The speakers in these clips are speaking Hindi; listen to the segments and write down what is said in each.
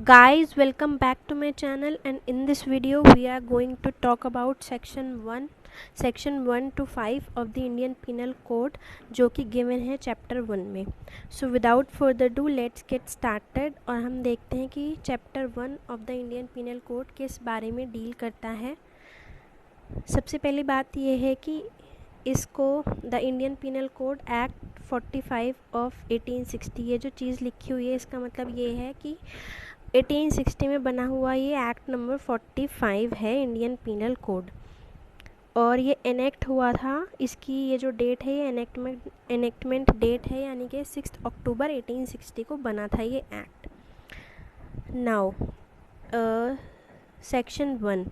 Guys, welcome back to my channel, and in this video we are going to talk about section 1 to 5 of the Indian Penal Code जो कि given है चैप्टर 1 में. So without further ado, let's get started और हम देखते हैं कि chapter 1 of the Indian penal code किस बारे में डील करता है. सबसे पहली बात यह है कि इसको the Indian penal code act 45 of 1860, ये जो चीज़ लिखी हुई है इसका मतलब ये है कि 1860 में बना हुआ ये एक्ट नंबर 45 है इंडियन पिनल कोड, और ये एनेक्ट हुआ था. इसकी ये जो डेट है ये एनेक्टमेंट डेट है, यानी कि 6 अक्टूबर 1860 को बना था ये act. Now section 1,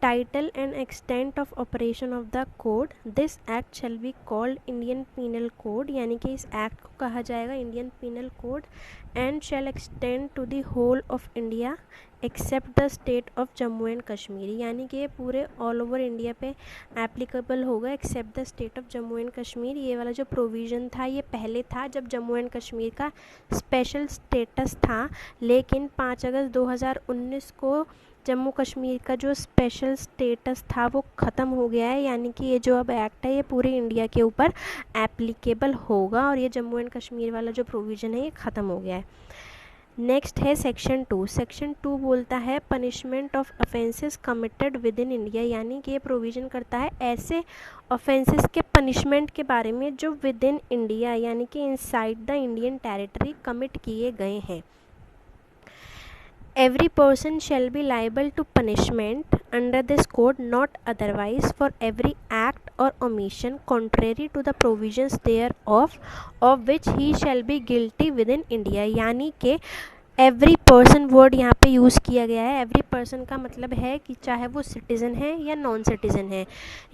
title and extent of operation of the code. This act shall be called Indian penal code, यानी कि इस एक्ट को कहा जाएगा Indian penal code, and shall extend to the whole of India except the state of Jammu and Kashmir, यानी कि ये पूरे ऑल ओवर इंडिया पे एप्लीकेबल होगा except the state of Jammu and Kashmir. ये वाला जो प्रोविज़न था ये पहले था जब जम्मू एंड कश्मीर का स्पेशल स्टेटस था, लेकिन 5 अगस्त 2019 को जम्मू कश्मीर का जो स्पेशल स्टेटस था वो ख़त्म हो गया है, यानी कि ये जो अब एक्ट है ये पूरे इंडिया के ऊपर एप्लीकेबल होगा, और ये जम्मू एंड कश्मीर वाला जो प्रोविज़न है ये ख़त्म हो गया है. नेक्स्ट है सेक्शन 2. सेक्शन 2 बोलता है punishment of offences committed with in India, यानी कि ये प्रोविज़न करता है ऐसे ऑफेंसेस के पनिशमेंट के बारे में जो विद इन इंडिया, यानी कि inside the Indian territory commit किए गए हैं. Every person shall be liable to punishment under this code, not otherwise, for every act or omission contrary to the provisions thereof, of which he shall be guilty within India. यानी कि एवरी पर्सन वर्ड यहाँ पे यूज़ किया गया है. एवरी पर्सन का मतलब है कि चाहे वो सिटीज़न है या नॉन सिटीज़न है,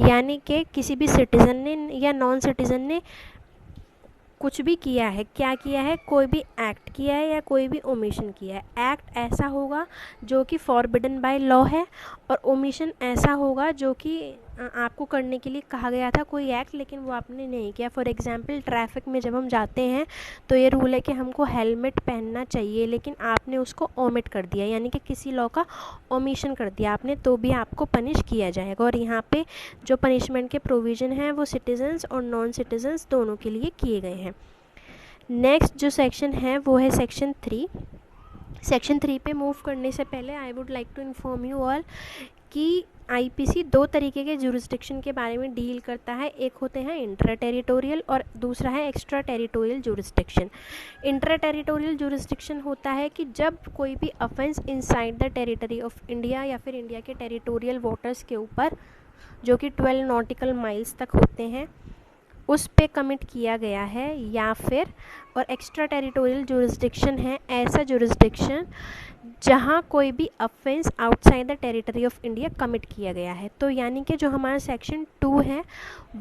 यानी कि किसी भी सिटीज़न ने या नॉन सिटीज़न ने कुछ भी किया है, क्या किया है, कोई भी एक्ट किया है या कोई भी ओमिशन किया है. एक्ट ऐसा होगा जो कि फॉरबिडन बाय लॉ है, और ओमिशन ऐसा होगा जो कि आपको करने के लिए कहा गया था कोई एक्ट, लेकिन वो आपने नहीं किया. फॉर एग्जांपल ट्रैफिक में जब हम जाते हैं तो ये रूल है कि हमको हेलमेट पहनना चाहिए, लेकिन आपने उसको ओमिट कर दिया, यानी कि किसी लॉ का ओमिशन कर दिया आपने, तो भी आपको पनिश किया जाएगा. और यहाँ पे जो पनिशमेंट के प्रोविज़न हैं वो सिटीजन्स और नॉन सिटीजन्स दोनों के लिए किए गए हैं. नेक्स्ट जो सेक्शन है वो है सेक्शन 3. सेक्शन 3 पे मूव करने से पहले I would like to inform you all कि आईपीसी 2 तरीके के जुरिस्डिक्शन के बारे में डील करता है. एक होते हैं इंट्रा टेरिटोरियल और दूसरा है extra territorial jurisdiction. Intra territorial jurisdiction होता है कि जब कोई भी offence inside the territory of India या फिर इंडिया के टेरिटोरियल वाटर्स के ऊपर, जो कि 12 नॉटिकल माइल्स तक होते हैं, उस पे कमिट किया गया है. या फिर और एक्स्ट्रा टेरिटोरियल जुरिस्डिक्शन है ऐसा जुरिस्डिक्शन जहाँ कोई भी offence outside the territory of India commit किया गया है. तो यानी कि जो हमारा सेक्शन 2 है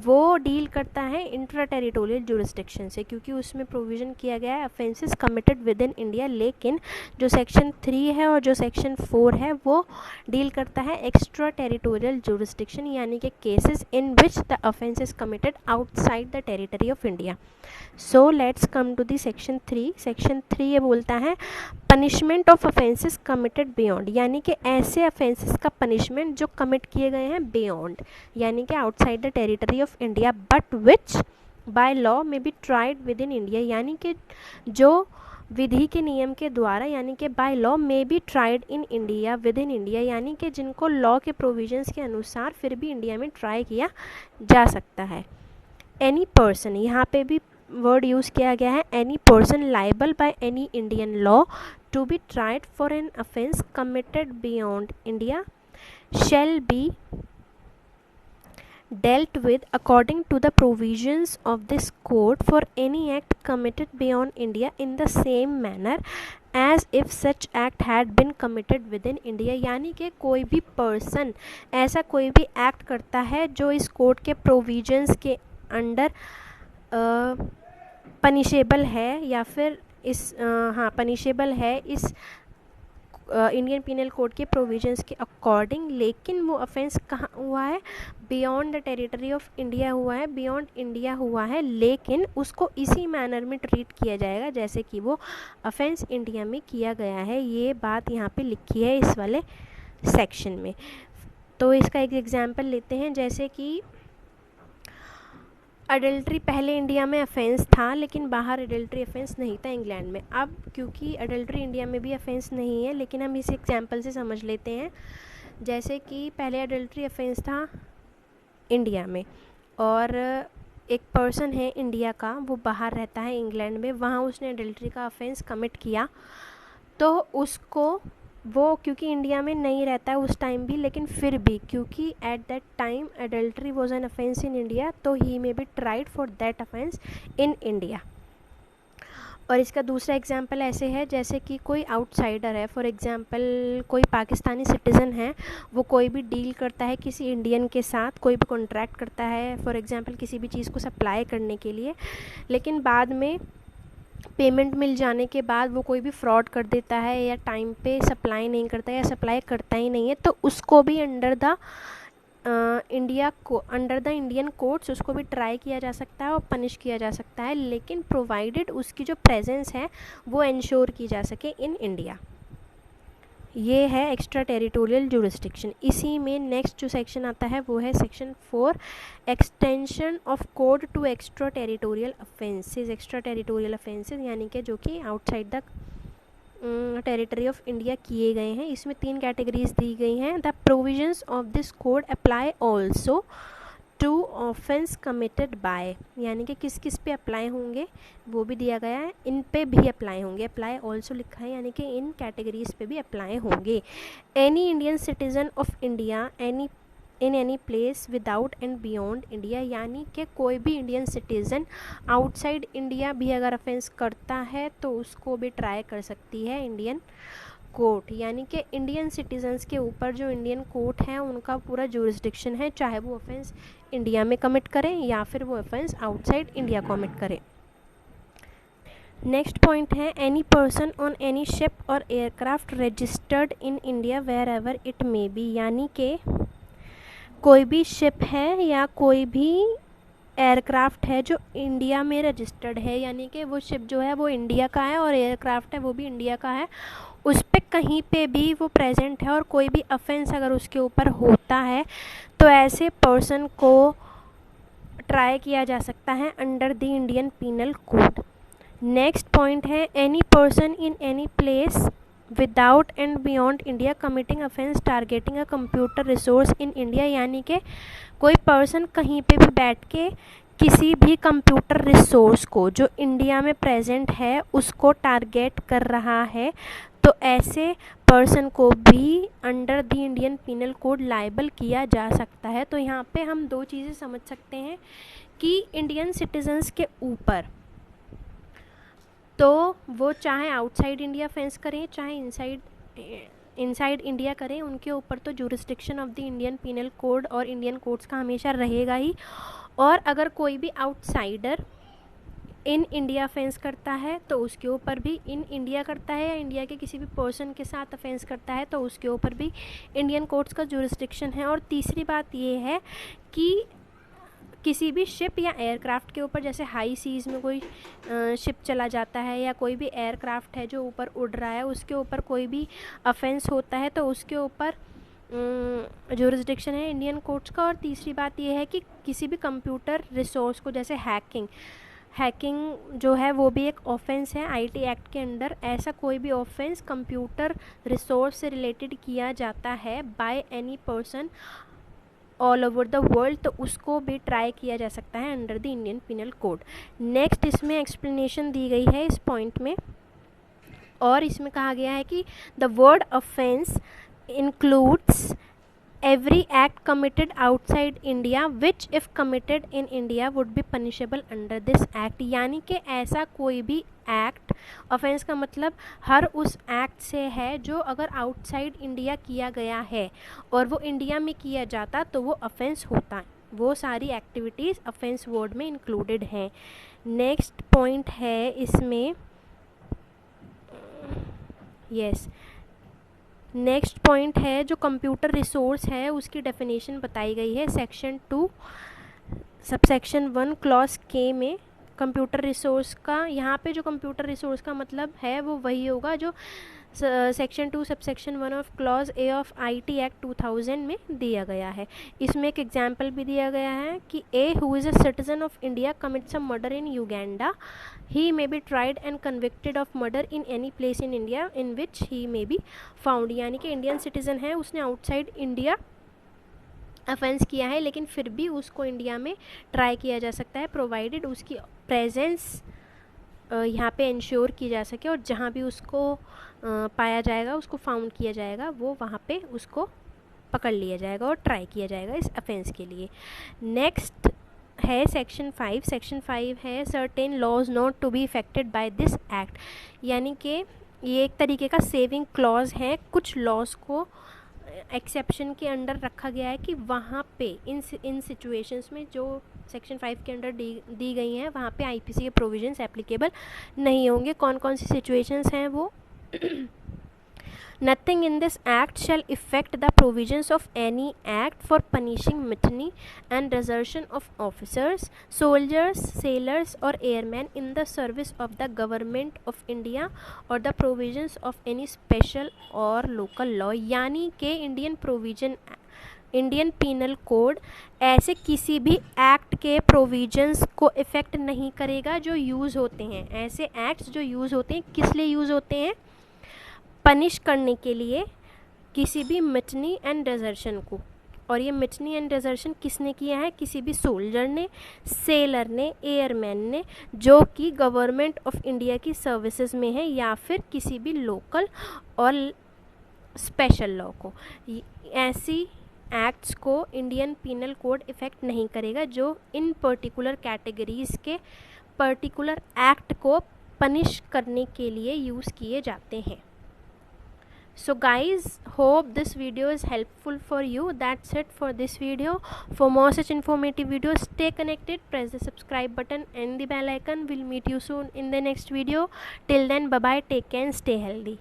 वो डील करता है इंट्रा टेरिटोरियल जुरिस्डिक्शन से, क्योंकि उसमें प्रोविज़न किया गया है offences committed with in India. लेकिन जो सेक्शन 3 है और जो सेक्शन 4 है वो डील करता है एक्स्ट्रा टेरिटोरियल जुरिस्डिक्शन, यानी कि cases in which the offence is committed outside the territory of India. So let's come to the section 3. Section 3 ये बोलता है punishment of offences committed beyond, यानी कि ऐसे ऑफेंसेस का पनिशमेंट जो कमिट किए गए हैं बियॉन्ड, यानी कि outside the territory of India, but which by law may be tried within India, यानी कि जो विधि के नियम के द्वारा, यानी कि bye law may be tried in India with in India, यानी कि जिनको लॉ के प्रोविजंस के अनुसार फिर भी इंडिया में ट्राई किया जा सकता है. एनी पर्सन, यहाँ पे भी वर्ड यूज़ किया गया है, any person liable by any Indian law to be tried for an offence committed beyond India shall be dealt with according to the provisions of this code for any act committed beyond India in the same manner as if such act had been committed within India. यानी कि कोई भी पर्सन ऐसा कोई भी एक्ट करता है जो इस कोड के प्रोविजंस के अंडर पनिशेबल है, या फिर इस पनिशेबल है इस इंडियन पीनल कोड के प्रोविजंस के अकॉर्डिंग, लेकिन वो ऑफेंस कहाँ हुआ है, beyond the territory of India हुआ है, बियॉन्ड इंडिया हुआ है, लेकिन उसको इसी मैनर में ट्रीट किया जाएगा जैसे कि वो ऑफेंस इंडिया में किया गया है। ये बात यहाँ पे लिखी है इस वाले सेक्शन में। तो इसका एक एग्जाम्पल लेते हैं, जैसे कि अडल्ट्री पहले इंडिया में ऑफेंस था लेकिन बाहर अडल्ट्री ऑफेंस नहीं था इंग्लैंड में। अब क्योंकि अडल्ट्री इंडिया में भी ऑफेंस नहीं है, लेकिन हम इस एग्जाम्पल से समझ लेते हैं। जैसे कि पहले अडल्ट्री ऑफेंस था इंडिया में, और एक पर्सन है इंडिया का, वो बाहर रहता है इंग्लैंड में, वहाँ उसने अडल्ट्री का ऑफेंस कमिट किया, तो उसको वो क्योंकि इंडिया में नहीं रहता है उस टाइम भी, लेकिन फिर भी क्योंकि at that time adultery was an offence in India, तो he may be tried for that offence in India. और इसका दूसरा एग्जांपल ऐसे है, जैसे कि कोई आउटसाइडर है, फॉर एग्जांपल कोई पाकिस्तानी सिटीज़न है, वो कोई भी डील करता है किसी इंडियन के साथ, कोई भी कॉन्ट्रैक्ट करता है फॉर एग्जांपल किसी भी चीज़ को सप्लाई करने के लिए, लेकिन बाद में पेमेंट मिल जाने के बाद वो कोई भी फ्रॉड कर देता है या टाइम पे सप्लाई नहीं करता या सप्लाई करता ही नहीं है, तो उसको भी अंडर द इंडियन कोर्ट्स उसको भी ट्राई किया जा सकता है और पनिश किया जा सकता है, लेकिन प्रोवाइडेड उसकी जो प्रेजेंस है वो इंश्योर की जा सके इन इंडिया। ये है एक्स्ट्रा टेरिटोरियल जुरिस्डिक्शन। इसी में नेक्स्ट जो सेक्शन आता है वो है section 4, extension of code to extra territorial offences. Extra territorial offences यानी कि जो कि outside the territory of India किए गए हैं। इसमें 3 कैटेगरीज दी गई हैं। The provisions of this code apply also to offence committed by, यानी कि किस किस पे अप्लाई होंगे वो भी दिया गया है, इन पे भी अप्लाई होंगे। अप्लाई ऑल्सो लिखा है यानी कि इन कैटेगरीज पे भी अप्लाई होंगे। Any Indian citizen of India in any place without and beyond India, यानी कि कोई भी इंडियन सिटीज़न आउटसाइड इंडिया भी अगर ऑफेंस करता है तो उसको भी ट्राई कर सकती है इंडियन कोर्ट, यानी कि इंडियन सिटीजन्स के ऊपर जो इंडियन कोर्ट है उनका पूरा जुरिस्डिक्शन है, चाहे वो ऑफेंस इंडिया में कमिट करें या फिर वो ऑफेंस आउटसाइड इंडिया कमिट करें। नेक्स्ट पॉइंट है any person on any ship और aircraft registered in India wherever it may be, यानी कि कोई भी शिप है या कोई भी एयरक्राफ्ट है जो इंडिया में रजिस्टर्ड है, यानी कि वो शिप जो है वो इंडिया का है और एयरक्राफ्ट है वो भी इंडिया का है, उस पर कहीं पे भी वो प्रेजेंट है और कोई भी ऑफेंस अगर उसके ऊपर होता है तो ऐसे पर्सन को ट्राई किया जा सकता है under the Indian penal code. Next point है any person in any place without and beyond India committing offence targeting a computer resource in India, यानी कि कोई पर्सन कहीं पे भी बैठ के किसी भी कंप्यूटर रिसोर्स को जो इंडिया में प्रेजेंट है उसको टारगेट कर रहा है, तो ऐसे पर्सन को भी under the Indian penal code liable किया जा सकता है। तो यहाँ पे हम 2 चीज़ें समझ सकते हैं कि इंडियन सिटीजन्स के ऊपर तो वो चाहे आउटसाइड इंडिया ऑफेंस करें चाहे इनसाइड इंडिया करें, उनके ऊपर तो jurisdiction of the Indian penal code और इंडियन कोर्ट्स का हमेशा रहेगा ही। और अगर कोई भी आउटसाइडर इन इंडिया ऑफेंस करता है तो उसके ऊपर भी, इन इंडिया करता है या इंडिया के किसी भी पर्सन के साथ ऑफेंस करता है तो उसके ऊपर भी इंडियन कोर्ट्स का जुरिस्डिक्शन है। और तीसरी बात ये है कि किसी भी शिप या एयरक्राफ्ट के ऊपर, जैसे हाई सीज़ में कोई शिप चला जाता है या कोई भी एयरक्राफ्ट है जो ऊपर उड़ रहा है उसके ऊपर कोई भी ऑफेंस होता है तो उसके ऊपर जुरिस्डिक्शन है इंडियन कोर्ट्स का। और तीसरी बात ये है कि किसी भी कंप्यूटर रिसोर्स को, जैसे हैकिंग जो है वो भी एक ऑफेंस है आईटी एक्ट के अंडर। ऐसा कोई भी ऑफेंस कंप्यूटर रिसोर्स से रिलेटेड किया जाता है by any person all over the world, तो उसको भी ट्राई किया जा सकता है under the Indian penal code. Next इसमें एक्सप्लेनेशन दी गई है इस पॉइंट में, और इसमें कहा गया है कि the word offence includes every act committed outside India which if committed in India would be punishable under this act, यानी कि ऐसा कोई भी एक्ट, ऑफेंस का मतलब हर उस एक्ट से है जो अगर आउटसाइड इंडिया किया गया है और वो इंडिया में किया जाता तो वो ऑफेंस होता है। वो सारी एक्टिविटीज़ ऑफेंस वर्ड में इंक्लूडेड हैं। नेक्स्ट पॉइंट है इसमें, नेक्स्ट पॉइंट है जो कंप्यूटर रिसोर्स है उसकी डेफिनेशन बताई गई है सेक्शन 2 सबसेक्शन 1 क्लॉज के में। कंप्यूटर रिसोर्स का यहाँ पे जो कंप्यूटर रिसोर्स का मतलब है वो वही होगा जो section 2 subsection 1 of clause A of IT act 2000 में दिया गया है। इसमें एक एग्जाम्पल भी दिया गया है कि A who is a citizen of India commits a murder in Uganda, he may be tried and convicted of murder in any place in India in which he may be found। यानी कि इंडियन सिटीज़न है, उसने आउटसाइड इंडिया ऑफेंस किया है लेकिन फिर भी उसको इंडिया में ट्राई किया जा सकता है, प्रोवाइडेड उसकी प्रेजेंस यहाँ पे इंश्योर की जा सके और जहाँ भी उसको पाया जाएगा, उसको फाउंड किया जाएगा, वो वहाँ पे उसको पकड़ लिया जाएगा और ट्राई किया जाएगा इस ऑफेंस के लिए। नेक्स्ट है सेक्शन 5। सेक्शन 5 है certain laws not to be effected by this act, यानी कि ये एक तरीके का सेविंग क्लॉज है। कुछ लॉज को एक्सेप्शन के अंडर रखा गया है कि वहाँ पे इन सिचुएशंस में जो सेक्शन 5 के अंडर दी गई हैं वहाँ पे आईपीसी के प्रोविजंस एप्लीकेबल नहीं होंगे। कौन कौन सी सिचुएशंस हैं वो Nothing in this act shall affect the provisions of any act for punishing mutiny and desertion of officers, soldiers, sailors or airmen in the service of the government of India or the provisions of any special or local law। यानी कि इंडियन पीनल कोड ऐसे किसी भी एक्ट के प्रोविजंस को इफ़ेक्ट नहीं करेगा जो यूज़ होते हैं। ऐसे एक्ट्स जो यूज़ होते हैं किस लिए यूज़ होते हैं? पनिश करने के लिए किसी भी मिटनी एंड डेजर्शन को। और ये मिटनी एंड डेजर्शन किसने किया है? किसी भी सोल्जर ने, सेलर ने, एयरमैन ने जो कि गवर्नमेंट ऑफ इंडिया की सर्विसेज में है, या फिर किसी भी लोकल और स्पेशल लॉ को। ऐसी एक्ट्स को इंडियन पीनल कोड इफ़ेक्ट नहीं करेगा जो इन पर्टिकुलर कैटेगरीज़ के पर्टिकुलर एक्ट को पनिश करने के लिए यूज़ किए जाते हैं। So guys, hope this video is helpful for you. That's it for this video. For more such informative videos, stay connected, press the subscribe button and the bell icon. We'll meet you soon in the next video. Till then, bye bye, take care and stay healthy.